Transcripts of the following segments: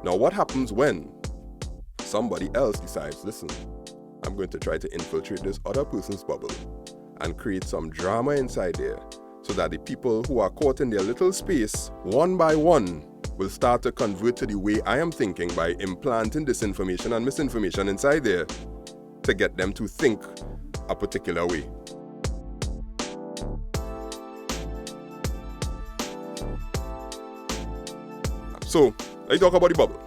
Now, what happens when somebody else decides, listen, I'm going to try to infiltrate this other person's bubble and create some drama inside there so that the people who are caught in their little space, one by one, will start to convert to the way I am thinking by implanting disinformation and misinformation inside there to get them to think a particular way. So, let's talk about the bubble.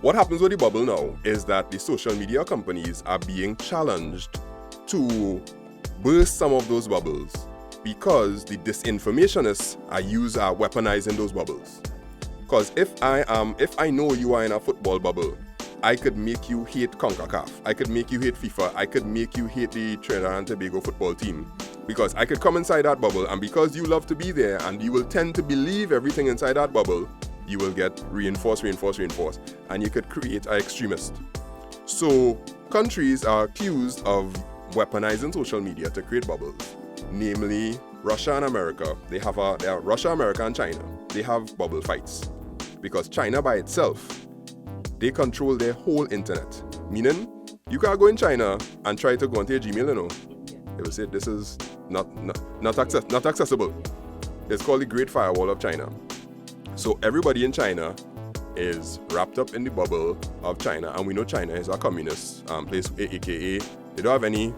What happens with the bubble now is that the social media companies are being challenged to burst some of those bubbles because the disinformationists are weaponizing those bubbles. Because if I know you are in a football bubble, I could make you hate CONCACAF, I could make you hate FIFA, I could make you hate the Trinidad and Tobago football team. Because I could come inside that bubble, and because you love to be there and you will tend to believe everything inside that bubble, you will get reinforced, and you could create an extremist. So countries are accused of weaponizing social media to create bubbles. Namely, Russia and America. They have Russia, America, and China. They have bubble fights. Because China by itself, they control their whole internet. Meaning, you can't go in China and try to go onto your Gmail, you know. They will say this is not accessible. It's called the Great Firewall of China. So everybody in China is wrapped up in the bubble of China, and we know China is a communist place, aka they don't have any.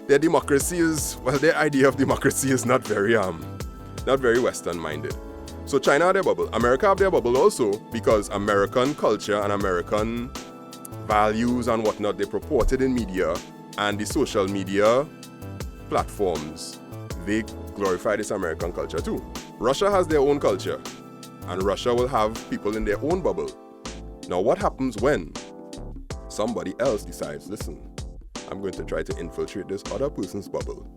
Their democracy is, well, their idea of democracy is not very Western minded. So China have their bubble. America have their bubble also because American culture and American values and whatnot they purported in media and the social media platforms, they glorify this American culture too. Russia has their own culture, and Russia will have people in their own bubble. Now, what happens when somebody else decides, listen, I'm going to try to infiltrate this other person's bubble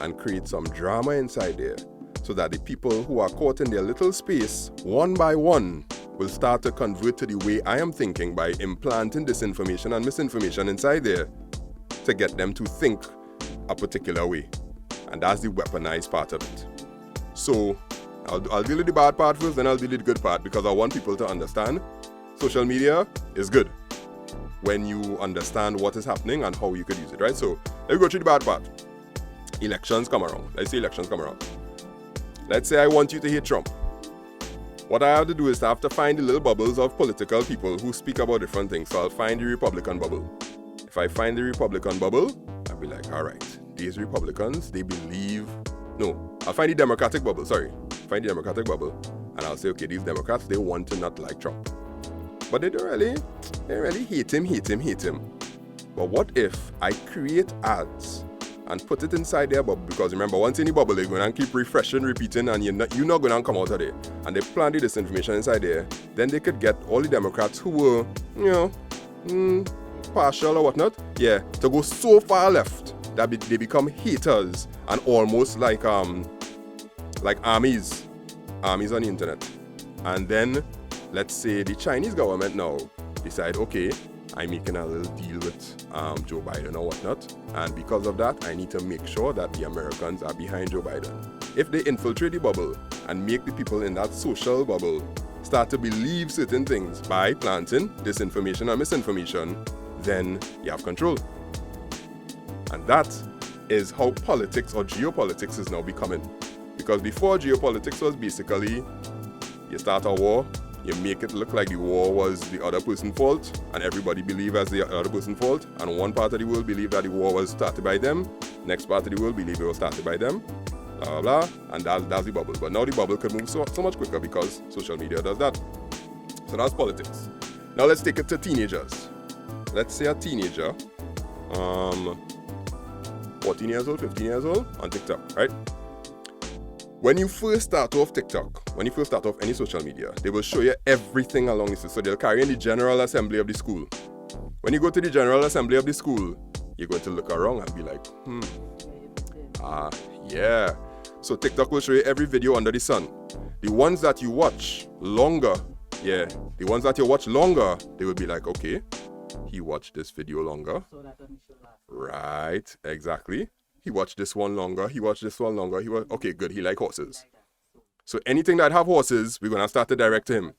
and create some drama inside there so that the people who are caught in their little space, one by one, will start to convert to the way I am thinking by implanting disinformation and misinformation inside there to get them to think a particular way. And that's the weaponized part of it. So I'll deal with the bad part first, then I'll deal with the good part, because I want people to understand social media is good when you understand what is happening and how you could use it, right? So let me go through the bad part. Elections come around. Let's say elections come around. Let's say I want you to hate Trump. What I have to do is I have to find the little bubbles of political people who speak about different things. So I'll find the Republican bubble. If I find the Republican bubble, I'll be like, all right, these Republicans, they believe... No, I'll find the Democratic bubble, Find the Democratic bubble, and I'll say, okay, these Democrats, they want to not like Trump. But they really hate him. But what if I create ads and put it inside their bubble? Because remember, once in the bubble, they're going to keep refreshing, repeating, and you're not going to come out of there. And they plant the disinformation inside there. Then they could get all the Democrats who were, partial or whatnot, to go so far left that they become haters and almost like armies on the internet. And then let's say the Chinese government now decide, okay, I'm making a little deal with Joe Biden or whatnot, and because of that I need to make sure that the Americans are behind Joe Biden. If they infiltrate the bubble and make the people in that social bubble start to believe certain things by planting disinformation and misinformation, then you have control. And that is how politics or geopolitics is now becoming. Because before, geopolitics was basically, you start a war, you make it look like the war was the other person's fault, and everybody believe as the other person's fault, and one part of the world believe that the war was started by them, next part of the world believe it was started by them, blah, blah, blah, and that's the bubble. But now the bubble could move so much quicker because social media does that. So that's politics. Now let's take it to teenagers. Let's say a teenager, 14 years old, 15 years old, on TikTok, right? When you first start off TikTok, when you first start off any social media, they will show you everything along this. So they'll carry in the General Assembly of the school. When you go to the General Assembly of the school, you're going to look around and be like, yeah. So TikTok will show you every video under the sun. The ones that you watch longer, they will be like, okay, he watched this video longer. Right, exactly. He watched this one longer. Okay, good. He like horses. So anything that have horses, we're going to start to direct to him.